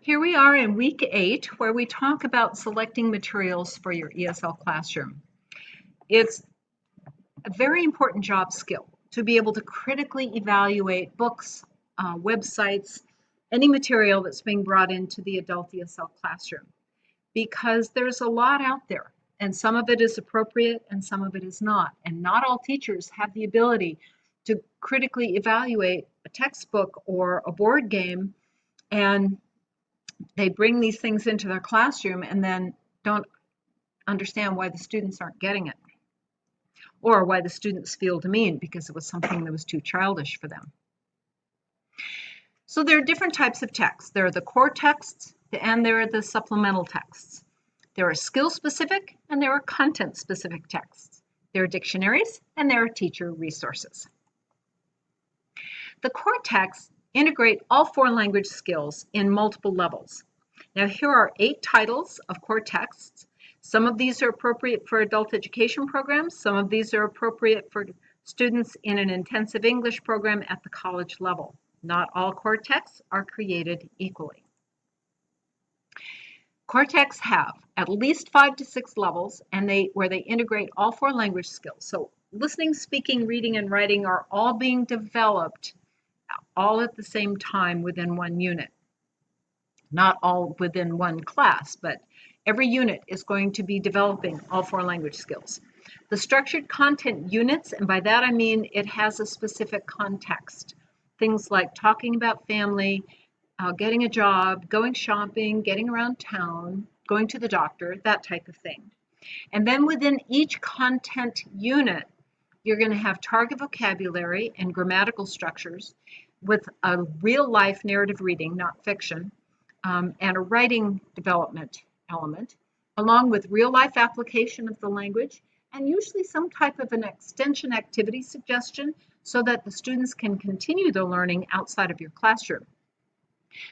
Here we are in week 8, where we talk about selecting materials for your ESL classroom. It's a very important job skill to be able to critically evaluate books, websites, any material that's being brought into the adult ESL classroom, because there's a lot out there, and some of it is appropriate and some of it is not. And not all teachers have the ability to critically evaluate a textbook or a board game, and they bring these things into their classroom and then don't understand why the students aren't getting it, or why the students feel demeaned because it was something that was too childish for them. So there are different types of texts. There are the core texts and there are the supplemental texts. There are skill-specific and there are content-specific texts. There are dictionaries and there are teacher resources. The core texts integrate all 4 language skills in multiple levels. Now, here are 8 titles of core texts. Some of these are appropriate for adult education programs. Some of these are appropriate for students in an intensive English program at the college level. Not all core texts are created equally. Core texts have at least 5 to 6 levels, and where they integrate all 4 language skills. So listening, speaking, reading, and writing are all being developed all at the same time within one unit. Not all within one class, but every unit is going to be developing all 4 language skills. The structured content units, and by that I mean it has a specific context. Things like talking about family, getting a job, going shopping, getting around town, going to the doctor, that type of thing. And then within each content unit, you're going to have target vocabulary and grammatical structures with a real-life narrative reading, not fiction, and a writing development element, along with real-life application of the language, and usually some type of an extension activity suggestion so that the students can continue their learning outside of your classroom.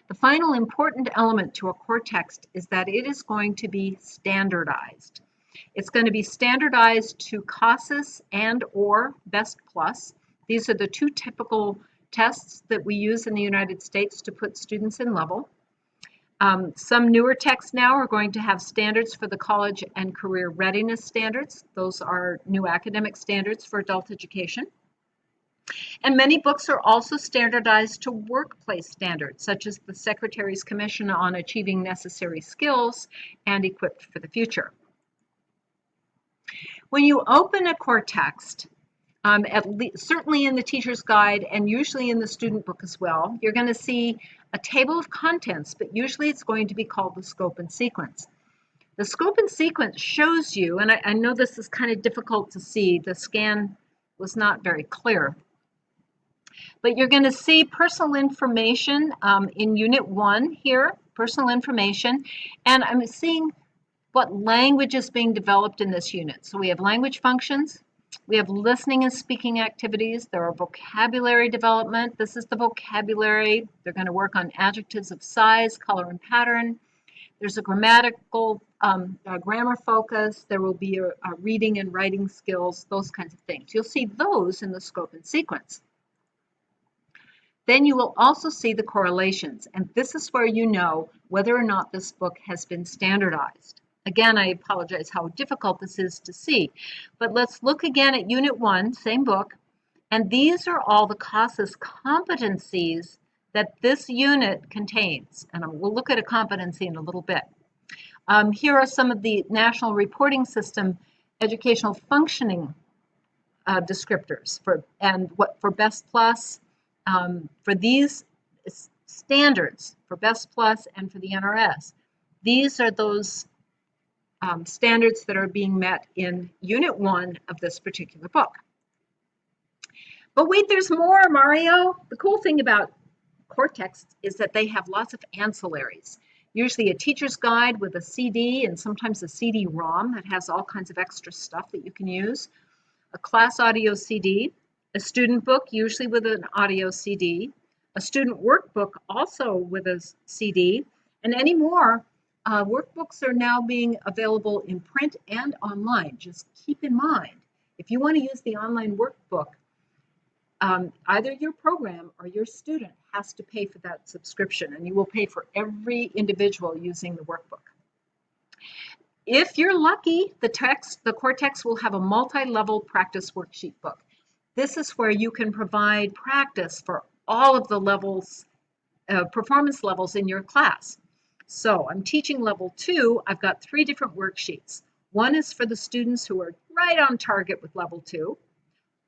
The final important element to a core text is that it is going to be standardized. It's going to be standardized to CASAS and or Best Plus. These are the 2 typical tests that we use in the United States to put students in level. Some newer texts now are going to have standards for the college and career readiness standards. Those are new academic standards for adult education. And many books are also standardized to workplace standards, such as the Secretary's Commission on Achieving Necessary Skills and Equipped for the Future. When you open a core text, certainly in the teacher's guide and usually in the student book as well, you're going to see a table of contents, but usually it's going to be called the scope and sequence. The scope and sequence shows you, and I know this is kind of difficult to see, the scan was not very clear, but you're going to see personal information in Unit 1 here, personal information, and I'm seeing what language is being developed in this unit. So we have language functions, we have listening and speaking activities, there are vocabulary development. This is the vocabulary. They're going to work on adjectives of size, color, and pattern. There's a grammatical grammar focus. There will be a reading and writing skills, those kinds of things. You'll see those in the scope and sequence. Then you will also see the correlations, and this is where you know whether or not this book has been standardized. Again, I apologize how difficult this is to see, but let's look again at Unit 1, same book, and these are all the CASAS competencies that this unit contains, and we'll look at a competency in a little bit. Here are some of the National Reporting System educational functioning descriptors for Best Plus. For these standards, for Best Plus and for the NRS, these are those standards that are being met in Unit 1 of this particular book. But wait, there's more, Mario. The cool thing about core texts is that they have lots of ancillaries. Usually a teacher's guide with a CD and sometimes a CD-ROM that has all kinds of extra stuff that you can use, a class audio CD, a student book, usually with an audio CD, a student workbook also with a CD, and any more. Workbooks are now being available in print and online. Just keep in mind, if you want to use the online workbook, either your program or your student has to pay for that subscription, and you will pay for every individual using the workbook. If you're lucky, the core text will have a multi-level practice worksheet book. This is where you can provide practice for all of the levels, performance levels in your class. So I'm teaching level 2. I've got 3 different worksheets. One is for the students who are right on target with level 2.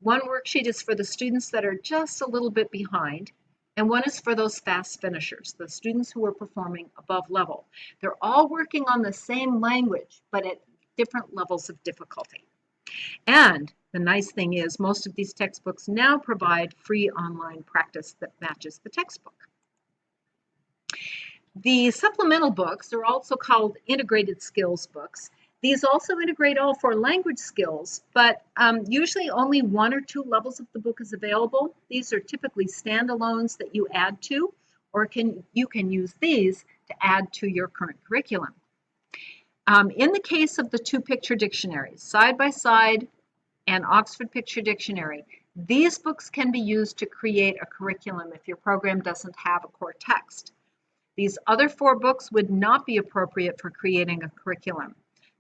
One worksheet is for the students that are just a little bit behind. And one is for those fast finishers, the students who are performing above level. They're all working on the same language, but at different levels of difficulty. And the nice thing is most of these textbooks now provide free online practice that matches the textbook. The supplemental books are also called integrated skills books. These also integrate all 4 language skills, but usually only 1 or 2 levels of the book is available. These are typically standalones that you add to, or you can use these to add to your current curriculum. In the case of the 2 picture dictionaries, Side by Side and Oxford Picture Dictionary, these books can be used to create a curriculum if your program doesn't have a core text. These other 4 books would not be appropriate for creating a curriculum.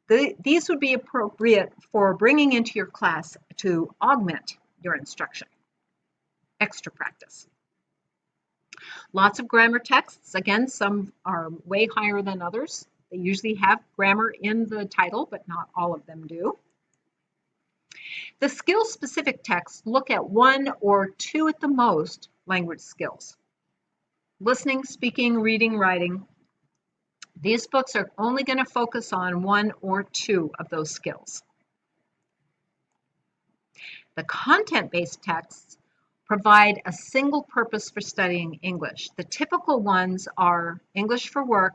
These would be appropriate for bringing into your class to augment your instruction. Extra practice. Lots of grammar texts. Again, some are way higher than others. They usually have grammar in the title, but not all of them do. The skill-specific texts look at 1 or 2 at the most language skills. Listening, speaking, reading, writing. These books are only going to focus on 1 or 2 of those skills. The content-based texts provide a single purpose for studying English. The typical ones are English for work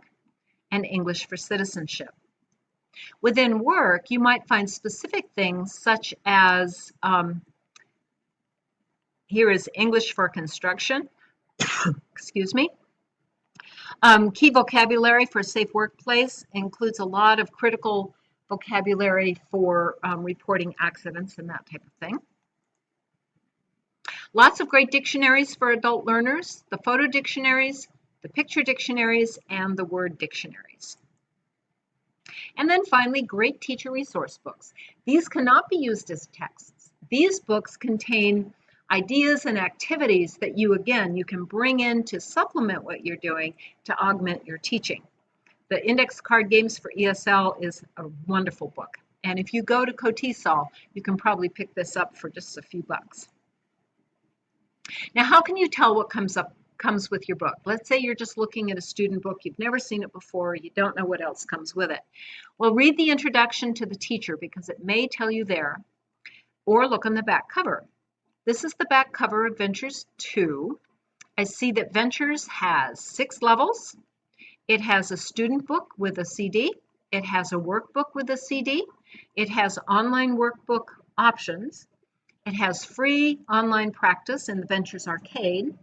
and English for citizenship. Within work, you might find specific things such as, here is English for construction, excuse me. Key vocabulary for a safe workplace includes a lot of critical vocabulary for reporting accidents and that type of thing. Lots of great dictionaries for adult learners, the photo dictionaries, the picture dictionaries, and the word dictionaries. And then finally, great teacher resource books. These cannot be used as texts. These books contain ideas and activities that you can bring in to supplement what you're doing to augment your teaching. The Index Card Games for ESL is a wonderful book. And if you go to COTESOL, you can probably pick this up for just a few bucks. Now, how can you tell what comes with your book? Let's say you're just looking at a student book, you've never seen it before, you don't know what else comes with it. Well, read the introduction to the teacher because it may tell you there, or look on the back cover. This is the back cover of Ventures 2. I see that Ventures has 6 levels. It has a student book with a CD. It has a workbook with a CD. It has online workbook options. It has free online practice in the Ventures Arcade.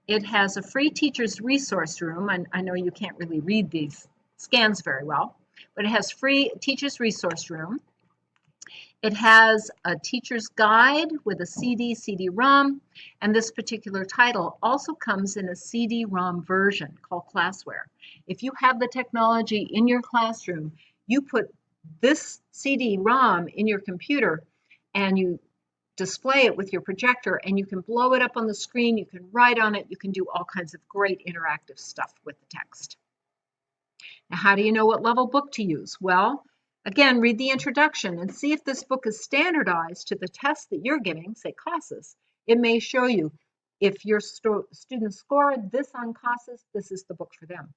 It has a free teacher's resource room. I know you can't really read these scans very well, but it has free teacher's resource room. It has a teacher's guide with a CD-ROM, and this particular title also comes in a CD-ROM version called Classware. If you have the technology in your classroom, you put this CD-ROM in your computer and you display it with your projector and you can blow it up on the screen, you can write on it, you can do all kinds of great interactive stuff with the text. Now, how do you know what level book to use? Well, again, read the introduction and see if this book is standardized to the test that you're giving, say CASAS. It may show you if your students scored this on CASAS, this is the book for them.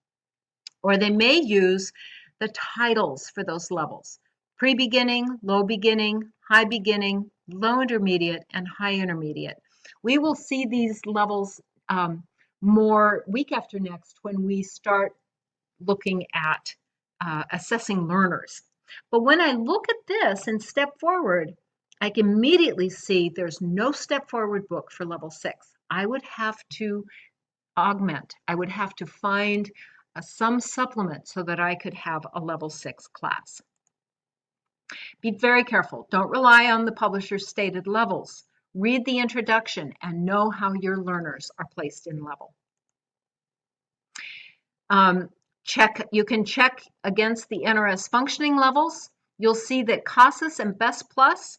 Or they may use the titles for those levels: pre-beginning, low beginning, high beginning, low intermediate, and high intermediate. We will see these levels more week after next when we start looking at assessing learners. But when I look at this and step forward, I can immediately see there's no step forward book for level 6. I would have to augment. I would have to find some supplement so that I could have a level 6 class. Be very careful. Don't rely on the publisher's stated levels. Read the introduction and know how your learners are placed in level. You can check against the NRS functioning levels. You'll see that CASAS and Best Plus,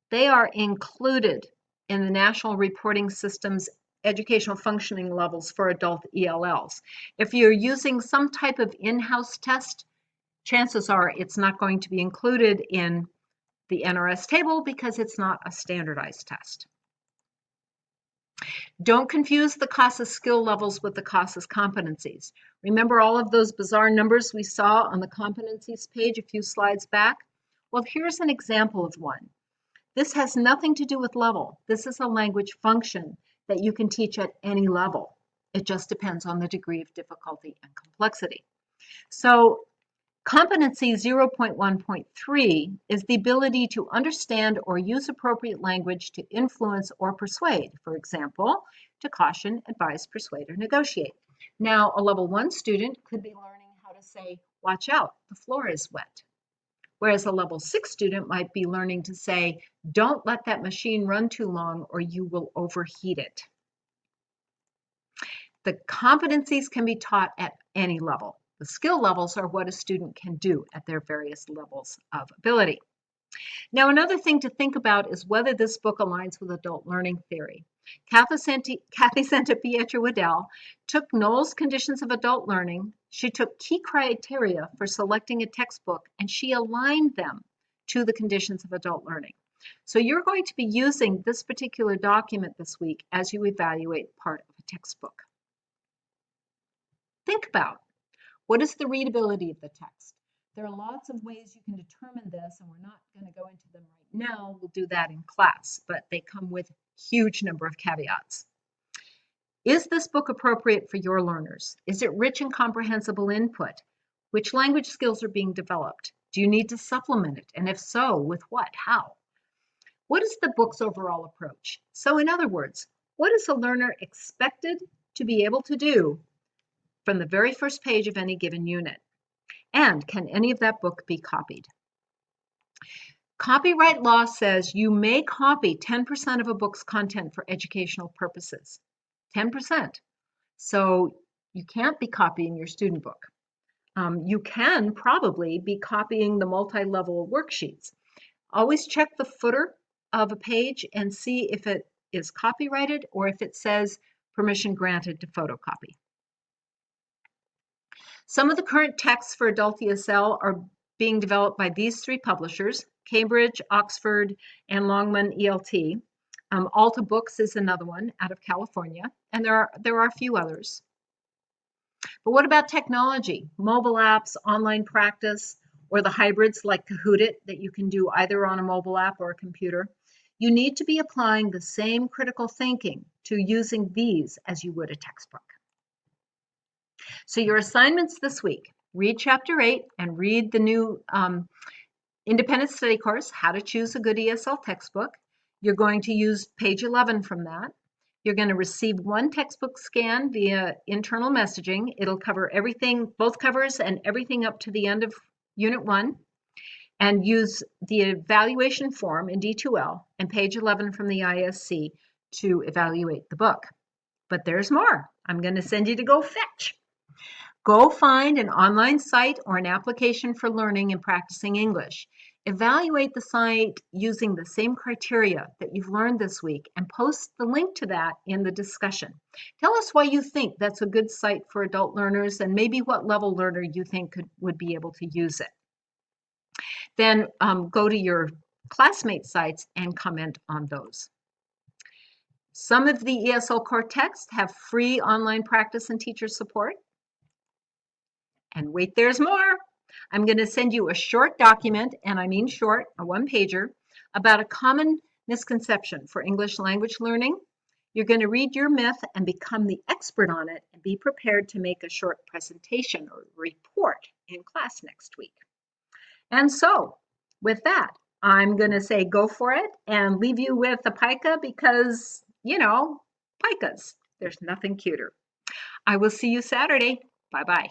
they are included in the National Reporting System's educational functioning levels for adult ELLs. If you're using some type of in-house test, chances are it's not going to be included in the NRS table because it's not a standardized test. Don't confuse the CASAS skill levels with the CASAS competencies. Remember all of those bizarre numbers we saw on the competencies page a few slides back? Well, here's an example of one. This has nothing to do with level. This is a language function that you can teach at any level. It just depends on the degree of difficulty and complexity. So competency 0.1.3 is the ability to understand or use appropriate language to influence or persuade. For example, to caution, advise, persuade, or negotiate. Now, a level 1 student could be learning how to say, watch out, the floor is wet. Whereas a level 6 student might be learning to say, don't let that machine run too long or you will overheat it. The competencies can be taught at any level. The skill levels are what a student can do at their various levels of ability. Now, another thing to think about is whether this book aligns with adult learning theory. Kathy Santapietro-Waddell took Knoll's Conditions of Adult Learning. She took key criteria for selecting a textbook and she aligned them to the conditions of adult learning. So you're going to be using this particular document this week as you evaluate part of a textbook. Think about, what is the readability of the text? There are lots of ways you can determine this, and we're not going to go into them right now. We'll do that in class, but they come with a huge number of caveats. Is this book appropriate for your learners? Is it rich in comprehensible input? Which language skills are being developed? Do you need to supplement it? And if so, with what? How? What is the book's overall approach? So in other words, what is a learner expected to be able to do from the very first page of any given unit? And can any of that book be copied? Copyright law says you may copy 10% of a book's content for educational purposes. 10%. So you can't be copying your student book. You can probably be copying the multi-level worksheets. Always check the footer of a page and see if it is copyrighted or if it says permission granted to photocopy. Some of the current texts for adult ESL are being developed by these 3 publishers, Cambridge, Oxford, and Longman ELT. Alta Books is another one out of California, and there are a few others. But what about technology? Mobile apps, online practice, or the hybrids like Kahootit that you can do either on a mobile app or a computer? You need to be applying the same critical thinking to using these as you would a textbook. So your assignments this week, read Chapter 8 and read the new independent study course, How to Choose a Good ESL Textbook. You're going to use page 11 from that. You're going to receive 1 textbook scan via internal messaging. It'll cover everything, both covers and everything up to the end of Unit 1. And use the evaluation form in D2L and page 11 from the ISC to evaluate the book. But there's more. I'm going to send you to go fetch. Go find an online site or an application for learning and practicing English. Evaluate the site using the same criteria that you've learned this week and post the link to that in the discussion. Tell us why you think that's a good site for adult learners and maybe what level learner you think would be able to use it. Then go to your classmate sites and comment on those. Some of the ESL core texts have free online practice and teacher support. And wait, there's more. I'm going to send you a short document, and I mean short, a 1-pager, about a common misconception for English language learning. You're going to read your myth and become the expert on it and be prepared to make a short presentation or report in class next week. And so with that, I'm going to say go for it and leave you with a pica because, you know, picas. There's nothing cuter. I will see you Saturday. Bye-bye.